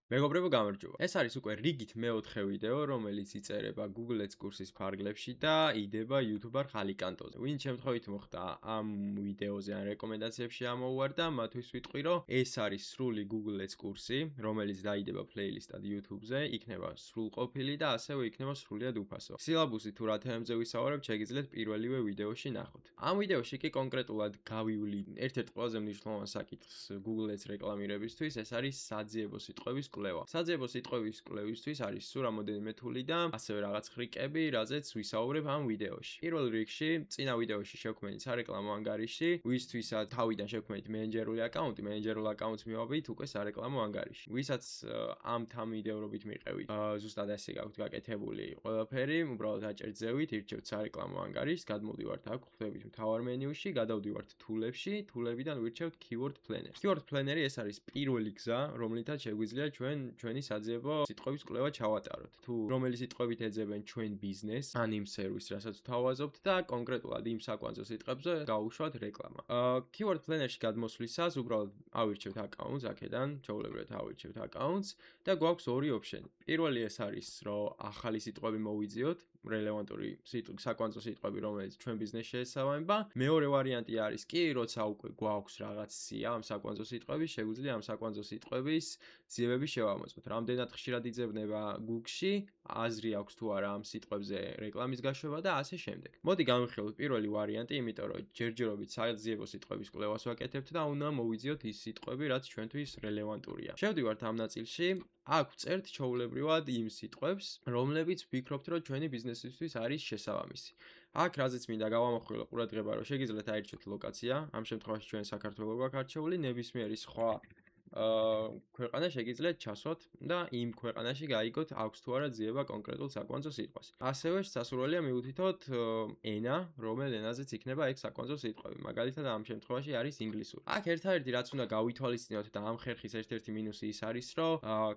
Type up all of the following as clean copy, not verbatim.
მეგობრებო, გამარჯობა. ეს არის უკვე რიგით მეოთხე ვიდეო, რომელიც იწერება Google Ads კურსის ფარგლებში და იდება YouTube-არ ხალიკანტოზე. ვინც შემთხვევით მოხდა ამ ვიდეოზე ან რეკომენდაციებში ამოუვარდა, მათთვის ვიტყვი, რომ ეს არის სრული Google Ads კურსი, რომელიც დაიდება პლეილისტად YouTube-ზე, იქნება სრულყოფილი და ასევე იქნება სრულიად უფასო. სილაბუსი თუ რა თემებზე ვისაუბრებთ, შეგიძლიათ პირველივე ვიდეოში ნახოთ. ამ ვიდეოში კი კონკრეტულად გავივლი ერთ-ერთ ყველაზე მნიშვნელოვან საკითხს Google Ads რეკლამირებისთვის, ეს არის საძიებო სიტყვების კვლევა. საძიებო სიტყვების კვლევისთვის არის სულ რამოდენიმე თული და ასევე რაღაც ხრიკები, რაზეც ვისაუბრებ ამ ვიდეოში. პირველ რიგში, წინა ვიდეოში შევქმნით სარეკლამო ანგარიში, ვისთვისაც თავიდან შევქმნით მენეჯერული აკაუნტი, მენეჯერულ აკაუნტს მივავით უკვე სარეკლამო ანგარიში. ვისაც ამ ვიდეორობით მიყევით, ზუსტად ესე გაქვთ გაკეთებული ყველაფერი, უბრალოდ აჭერთ ზევით, ირჩევთ სარეკლამო ანგარიშს, გადმოვდივართ აქ, ხვდებით მთავარ მენიუში, გადავდივართ თულებში, თულებიდან ვირჩევთ Keyword Planner. Keyword Planner-ი ეს არის პირველი გზა, რომლითაც შეგვიძლია ჩვენი საძიებო სიტყვების კვლევა ჩავატაროთ. თუ რომელი სიტყვებით ეძებენ ჩვენ ბიზნესს, ან იმ სერვისს, რასაც ვთავაზობთ და კონკრეტულად იმ საკვანძო სიტყვებზე გავუშვათ რეკლამა. Keyword Planner-ში გადმოსვლისას უბრალოდ ავირჩევთ აკაუნტს, აქედან ჩვეულებრივად ავირჩევთ აკაუნტს და გვაქვს ორი ოფშენი. პირველი ეს არის, რომ ახალი სიტყვები მოვიძიოთ, რელევანტური საკვანძო სიტყვები, რომელიც ჩვენ ბიზნესს შეესაბამება. მეორე ვარიანტი არის კი, როცა უკვე გვაქვს რაღაც სია ამ საკვანძო სიტყვების, შეგვიძლია ამ საკვანძო სიტყვების ძიებები შევამოწმოთ. რამდენად ხშირად იძებნება Google-ში, აზრი აქვს თუ არა ამ სიტყვებზე რეკლამის გაშვება და ასე შემდეგ. მოდი გავიხილოთ პირველი ვარიანტი, იმიტომ რომ ჯერჯერობით საძიებო სიტყვების კვლევას ვაკეთებთ და უნდა მოვიძიოთ ის სიტყვები, რაც ჩვენთვის რელევანტურია. შევდივართ ამ ნაწილში. აქ ვწერთ ჩვეულებრივად იმ სიტყვებს, რომლებიც ვფიქრობთ, რომ ჩვენი ბიზნესისთვის არის შესაბამისი. აქ რაზეც მინდა გავამახვილო ყურადღება, რომ შეგიძლიათ აირჩიოთ ლოკაცია, ამ შემთხვევაში ჩვენ საქართველოს გვაქვს არჩეული, ნებისმიერი სხვა ქვეყანა შეგიძლიათ ჩასვათ და იმ ქვეყანაში გაიგოთ აქვს თუ არა ძიება კონკრეტულ საკვანძო სიტყვას. ასევე სასურველია მივუთითოთ ენა, რომელ ენაზეც იქნება ეგ საკვანძო სიტყვები. მაგალითად ამ შემთხვევაში არის ინგლისური. აქ ერთადერთი რაც უნდა გავითვალისწინოთ და ამ ხერხის ერთ-ერთი მინუსი ის არის, რომ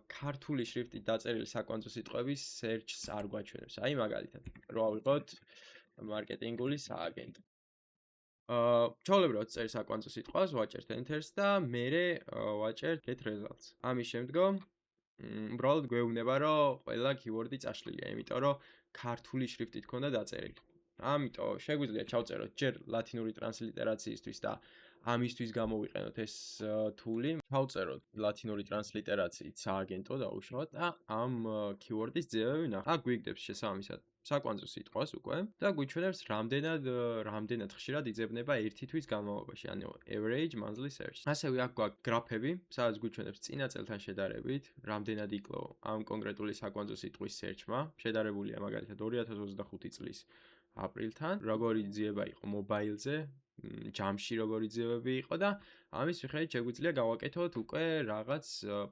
ქართული შრიფტით დაწერილი საკვანძო სიტყვების search-ს არ გვაჩვენებს. აი მაგალითად, რო ავიღოთ მარკეტინგული სააგენტო. ჩვეულებრივად წერს საკვანძო სიტყვას, ვაჭერთ Enter-ს და მერე ვაჭერთ Get Results. ამის შემდგომ უბრალოდ გვეუბნება, რომ ყველა keyword-ი წაშლილია, იმიტომ რომ ქართული შრიფტით ქონდა დაწერილი. ამიტომ შეგვიძლია ჩავწეროთ ჯერ ლათინური ტრანსლიტერაციისთვის და ამისთვის გამოვიყენოთ ეს თული. ჩავწეროთ ლათინური ტრანსლიტერაციით სააგენტო დაუშვათ და ამ keyword-ის ძიებები ვნახოთ. აქ გვიგდებს შესაბამისად საკვანძო სიტყვას უკვე და გვიჩვენებს რამდენად ხშირად იძებნება ერთი თვის განმავლობაში, ანუ average monthly search. ასევე აქ გვაქვს გრაფები, სადაც გვიჩვენებს წინა წელთან შედარებით, რამდენად იკლო ამ კონკრეტული საკვანძო სიტყვის search-მა. შედარებულია მაგალითად 2025 წლის აპრილთან, როგორი ძიება იყო მობაილზე, ჯამში როგორი ძიებები იყო და ამის მიხედვით შეგვიძლია გავაკეთოთ უკვე რაღაც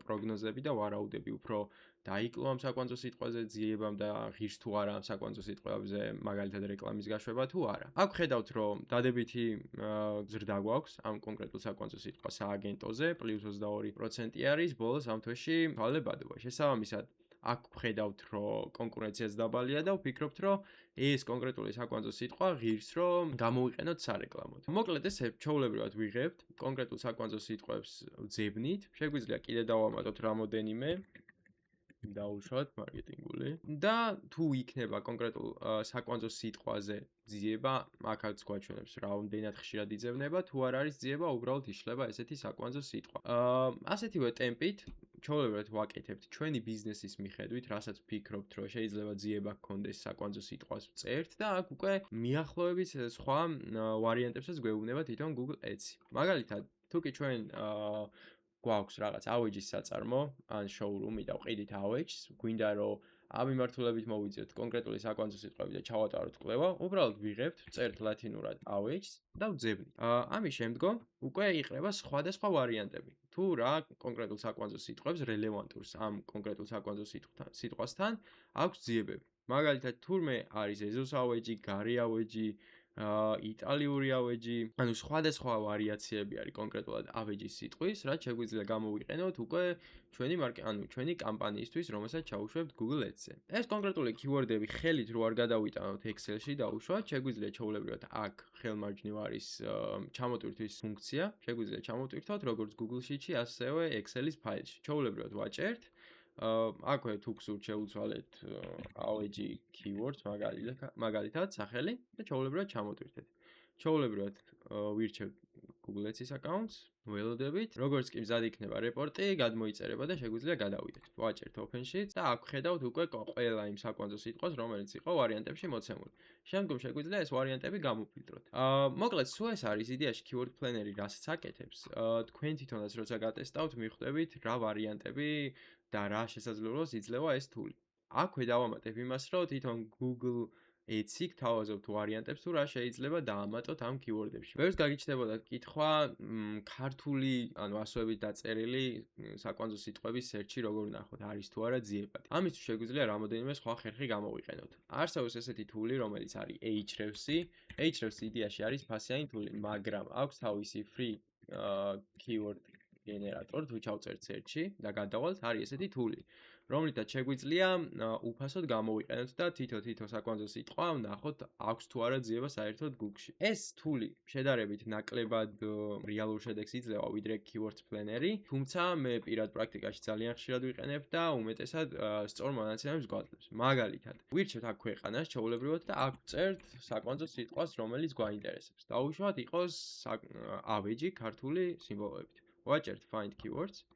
პროგნოზები და ვარაუდები, უფრო დაიკლო ამ საკვანძო სიტყვაზე ძიებამ და ღირს თუ არა ამ საკვანძო სიტყვებზე მაგალითად რეკლამის გაშვება თუ არა. აქ ხედავთ, რომ დადებითი ზრდა გვაქვს ამ კონკრეტულ საკვანძო სიტყვას სააგენტოზე, +22% არის, ბოლოს ამ თვეში თვალებადობა. შესაბამისად, აქ ხედავთ, რომ კონკურენციაც დაბალია და ვფიქრობთ, რომ ეს კონკრეტული საკვანძო სიტყვა ღირს, რომ გამოვიყენოთ სარეკლამოდ. მოკლედ ესე ჩვეულებრივად ვიღებთ კონკრეტულ საკვანძო სიტყვებს ვძებნით, შეგვიძლია კიდე დავამატოთ რამოდენიმე დაუშვათ მარკეტინგული და თუ იქნება კონკრეტულ საკვანძო სიტყვაზე ძიება, აქაც გვაჩვენებს რამდენად ხშირად იძებნება, თუ არ არის ძიება, უბრალოდ იშლება ესეთი საკვანძო სიტყვა. ასეთივე ტემპით ჩვეულებრივად ვაკეთებთ ჩვენი ბიზნესის მიხედვით, რასაც ვფიქრობთ, რომ შეიძლება ძიება გქონდეს საკვანძო სიტყვას ვწერთ და აქ უკვე მიახლოებით სხვა ვარიანტებსაც გვეუბნება თვითონ Google Ads-ი. მაგალითად, თუ კი ჩვენ გვაქვს რაღაც ავეჯის საწარმო, ან შოურუმი და ვყიდით ავეჯს, გვინდა რომ ამ მიმართულებით მოვიძიოთ კონკრეტული საკვანძო სიტყვები და ჩავატაროთ კვლევა, უბრალოდ ვიღებთ, წერთ ლათინურად ავეჯს და ვძებნით. ამის შემდგომ უკვე იყრება სხვადასხვა ვარიანტები. თუ რა კონკრეტულ საკვანძო სიტყვებს რელევანტურს ამ კონკრეტულ საკვანძო სიტყვასთან აქვს ძიებები. მაგალითად, თურმე არის ეზოს ავეჯი, გარი ავეჯი, იტალიური ავეჯი, ანუ სხვადასხვა ვარიაციები არის კონკრეტულად ავეჯის სიტყვის, რაც შეგვიძლია გამოვიყენოთ უკვე ჩვენი კამპანიისთვის, რომელსაც ჩაუშვებთ Google Ads-ზე. ეს კონკრეტული keyword-ები ხელით რო არ გადავიტანოთ Excel-ში დაუშვათ, შეგვიძლია ჩვეულებრივად აქ ხელმარჯვნივ არის ჩამოტვირთვის ფუნქცია, შეგვიძლია ჩამოტვირთოთ როგორც Google Sheet-ში, ასევე Excel-ის ფაილში. ჩვეულებრივად ვაჭერთ აქვე თუ გსურთ შევუცვალეთ AOG keywords მაგალითად სახელი და ჩვეულებრივად ჩამოტვირთეთ. ჩვეულებრივად ვირჩევთ Google Ads-ის აკაუნტს, ველოდებით, როგორც კი მზად იქნება რეპორტი, გადმოიწერება და შეგვიძლია გადავიდეთ. ვაჭერთ Open-შიც და აქ ხედავთ უკვე ყველა იმ საკვანძო სიტყვას, რომელიც იყო ვარიანტებში მოცემული. შემდგომ შეგვიძლია ეს ვარიანტები გამოფილტროთ. მოკლედ, სულ ეს არის იდეაში keyword planner-ი რასაც აკეთებს. თქვენ თვითონაც როცა გატესტავთ, მიხვდებით რა ვარიანტები და რა შესაძლებლობას იძლევა ეს თული. აქვე დავამატებ იმას, რომ თვითონ Google Ads-ი გთავაზობთ ვარიანტებს თუ რა შეიძლება დაამატოთ ამ keyword-ებში. ბევრს გაგიჩნდებოდა კითხვა, ქართული, ანუ ასოებით დაწერილი საკვანძო სიტყვების search-ი როგორ ვნახოთ, არის თუ არა ძიებადი. ამისთვის შეგვიძლია რამოდენიმე სხვა ხერხი გამოვიყენოთ. არსებობს ესეთი თული, რომელიც არის Ahrefs-ი. Ahrefs იდეაში არის ფასიანი თული, მაგრამ აქვს თავისი free keyword generator, თუ ჩავწერთ search-ი და გადავალთ, არის ესეთი თული, რომლითაც შეგვიძლია უფასოდ გამოვიყენოთ და თითო საკვანძო სიტყვა ვნახოთ, აქვს თუ არა ძიება საერთოდ Google-ში. ეს თული შედარებით ნაკლებად რეალურ შედეგს იძლევა, ვიდრე keyword planner-ი, თუმცა მე პირად პრაქტიკაში ძალიან ხშირად ვიყენებ და უმეტესად სწორ მონაცემებს გვაძლევს. მაგალითად, ვირჩევთ აქ ქვეყანას ჩვეულებრივად და აქ ვწერთ საკვანძო სიტყვას, რომელიც გვაინტერესებს. დაუშვათ იყოს AOG ქართული სიმბოლოებით. ვაჭერთ find keywords.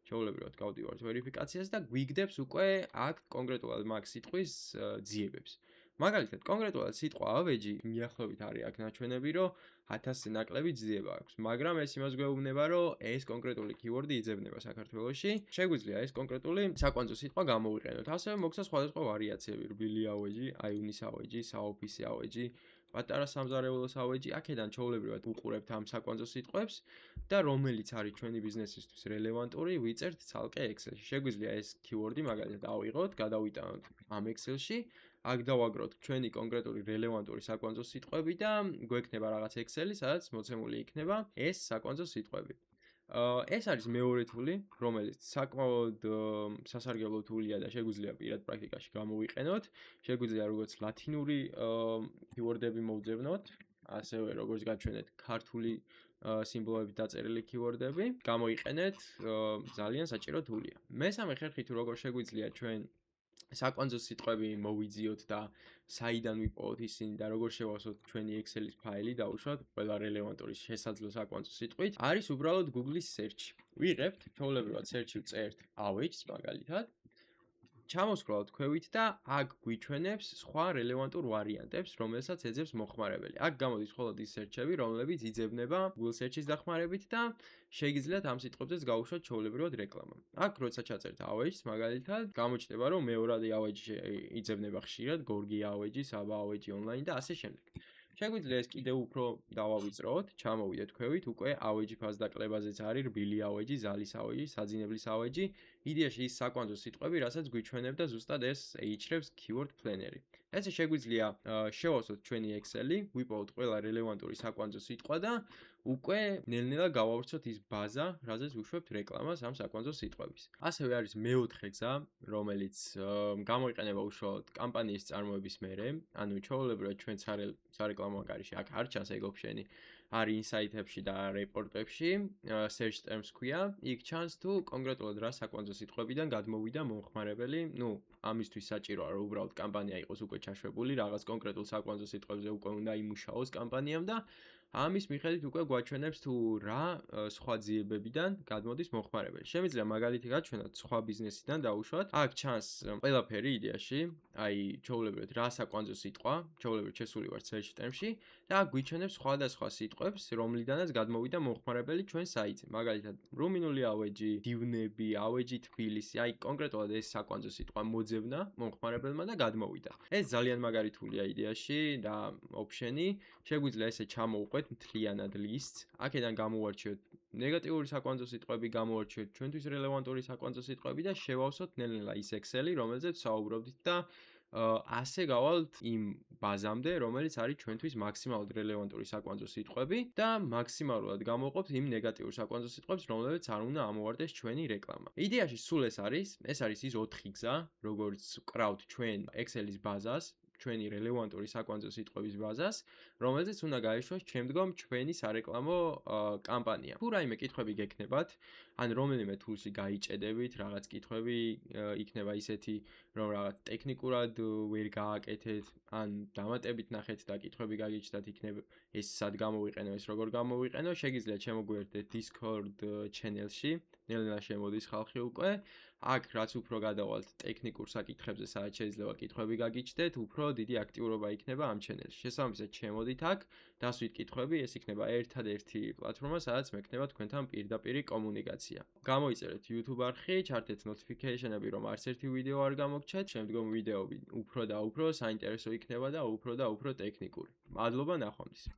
ჩვეულებრივად გავდივართ ვერიფიკაციას და გვიგდებს უკვე აქ კონკრეტულად მაგ სიტყვის ძიებებს. მაგალითად, კონკრეტულად სიტყვა AOG მიახლოებით არის აქ ნაჩვენები, რომ 1000-ზე ნაკლები ძიება აქვს, მაგრამ ეს იმას გვეუბნება, რომ ეს კონკრეტული keyword-ი იძებნება საქართველოში. შეგვიძლია ეს კონკრეტული საკვანძო სიტყვა გამოვიყენოთ. ასევე მოგცა სხვადასხვა ვარიაციები, რბილი AOG, აივნის AOG, საოფისი AOG, პატარა სამზარეულოს AOG, აქედან ჩვეულებრივად უყურებთ ამ საკვანძო სიტყვებს და რომელიც არის ჩვენი ბიზნესისთვის რელევანტური, ვიწერთ ცალკე Excel-ში. შეგვიძლია ეს keyword-ი მაგალითად ავიღოთ, გადავიტანოთ ამ Excel-ში, აქ დავაგროთ ჩვენი კონკრეტული რელევანტური საკვანძო სიტყვები და გვექნება რაღაც Excel-ი, სადაც მოცემული იქნება ეს საკვანძო სიტყვები. ეს არის მეორე თული, რომელიც საკმაოდ სასარგებლო თულია და შეგვიძლია პირად პრაქტიკაში გამოვიყენოთ. შეგვიძლია როგორც ლათინური keyword-ები მოვძებნოთ, ასევე როგორც გაჩვენეთ ქართული სიმბოლოებით დაწერილი keyword-ები, გამოიყენეთ, ძალიან საჭირო თულია. მესამე ხერხი თუ როგორ შეგვიძლია ჩვენ საკვანძო სიტყვები მოვიძიოთ და საიდან ვიპოვოთ ისინი და როგორ შევასვათ ჩვენი Excel-ის ფაილი დაუშვათ ყველა რელევანტური შესაძლო საკვანძო სიტყვით, არის უბრალოდ Google-ის search. ვიღებთ, ჩვეულებრივად search-ი ვწერთ AOG-ს მაგალითად, ჩამოსკროლავთ ქვევით და აქ გვიჩვენებს სხვა რელევანტურ ვარიანტებს, რომელსაც ეძებს მოხმარებელი. აქ გამოდის მხოლოდ ის search-ები, რომლებიც იძებნება Google search-ის დახმარებით და შეგიძლიათ ამ სიტყვებზეც გაუშვათ ჩვეულებრივად რეკლამა. აქ როცა ჩაწერთ AOG-ს, მაგალითად, გამოჩნდება, რომ მეორადი AOG იძებნება ხშირად, Gorgi AOG, Saba AOG online და ასე შემდეგ. შეგვიძლია ეს კიდევ უფრო დავავიწროთ, ჩამოვიდეთ ქვევით, უკვე AOG ფასდაკლებაზეც არის რბილი AOG, ზალის AOG, საძინებლის AOG, იდეაში ის საკვანძო სიტყვები, რასაც გვიჩვენებდა ზუსტად ეს Ahrefs keyword planner-ი. ესე შეგვიძლია შევავსოთ ჩვენი Excel-ი, ვიპოვოთ ყველა რელევანტური საკვანძო სიტყვა და უკვე ნელ-ნელა გავავრცოთ ის ბაზა, რაზეც ვუშვებთ რეკლამას ამ საკვანძო სიტყვების. ასევე არის მეოთხე გზა, რომელიც გამოიყენება უშუალოდ კამპანიის წარმოების მერე, ანუ ჩვეულებრივად ჩვენ სარეკლამო ანგარიში აქ არ ჩანს ეგ ოპშენი, არის ინსაიტებში და რეპორტებში, search terms ქვია, იქ ჩანს თუ კონკრეტულად რა საკვანძო სიტყვებიდან გადმოვიდა მომხმარებელი, ამისთვის საჭიროა რომ უბრალოდ კამპანია იყოს უკვე ჩაშვებული, რაღაც კონკრეტულ საკვანძო სიტყვებზე უკვე უნდა იმუშაოს კამპანიამ და ამის მიხედვით უკვე გვაჩვენებს თუ რა სხვა ძიებებიდან გადმოდის მომხმარებელი. შემიძლია მაგალითი გაჩვენოთ სხვა ბიზნესიდან დაუშვათ. აქ ჩანს ყველაფერი იდეაში, აი ჩვეულებრივად რა საკვანძო სიტყვა, ჩვეულებრივად შესული ვარ search term-ში და აქ გვიჩვენებს სხვადასხვა სიტყვებს, რომლიდანაც გადმოვიდა მომხმარებელი ჩვენ საიტზე. მაგალითად, რუმინული AOG, დივნები, AOG თბილისი, აი კონკრეტულად ეს საკვანძო სიტყვა მოძებნა მომხმარებელმა და გადმოვიდა. ეს ძალიან მაგარი თულია იდეაში და ოპშენი, შეგვიძლია ესე ჩამოვყვეთ მთლიანად list-ს, აქედან გამოვარჩიოთ ნეგატიური საკვანძო სიტყვები, გამოვარჩიოთ ჩვენთვის რელევანტური საკვანძო სიტყვები და შევავსოთ ნელ-ნელა ის Excel-ი, რომელზეც საუბრობდით და ასე გავალთ იმ ბაზამდე, რომელიც არის ჩვენთვის მაქსიმალურად რელევანტური საკვანძო სიტყვები და მაქსიმალურად გამოვყოფთ იმ ნეგატიურ საკვანძო სიტყვებს, რომლებიც არ უნდა ამოვარდეს ჩვენი რეკლამა. იდეაში სულ ეს არის ის 4 გზა, როგორც ვკრავთ ჩვენ Excel-ის ბაზას, ჩვენი რელევანტური საკვანძო სიტყვების ბაზას, რომელზეც უნდა გაიშვას შემდგომ ჩვენი სარეკლამო კამპანია. თუ რაიმე კითხვები გექნებათ, ან რომელიმე თულსი გაიჭედებით, რაღაც კითხვები იქნება ისეთი, რომ რაღაც ტექნიკურად ვერ გააკეთეთ, ან დამატებით ნახეთ და კითხვები გაგიჩნდათ, იქნება ეს სად გამოვიყენო, ეს როგორ გამოვიყენო, შეგიძლიათ შემოგვიერთდეთ Discord channel-ში, ნელ-ნელა შემოდის ხალხი უკვე. აქ რაც უფრო გადავალთ ტექნიკურ საკითხებზე, სადაც შეიძლება კითხვები გაგიჩნდეთ, უფრო დიდი აქტიურობა იქნება ამ channel-ში. შესაბამისად, შემოდით აქ, დასვით კითხვები, ეს იქნება ერთადერთი პლატფორმა, სადაც მექნება თქვენთან პირდაპირი კომუნიკაცია. გამოიწერეთ YouTube არხი, ჩართეთ notification-ები, რომ არც ერთი ვიდეო არ გამოგჩეთ, შემდგომ ვიდეოები უფრო და უფრო საინტერესო იქნება და უფრო ტექნიკური. მადლობა ნახვამდის.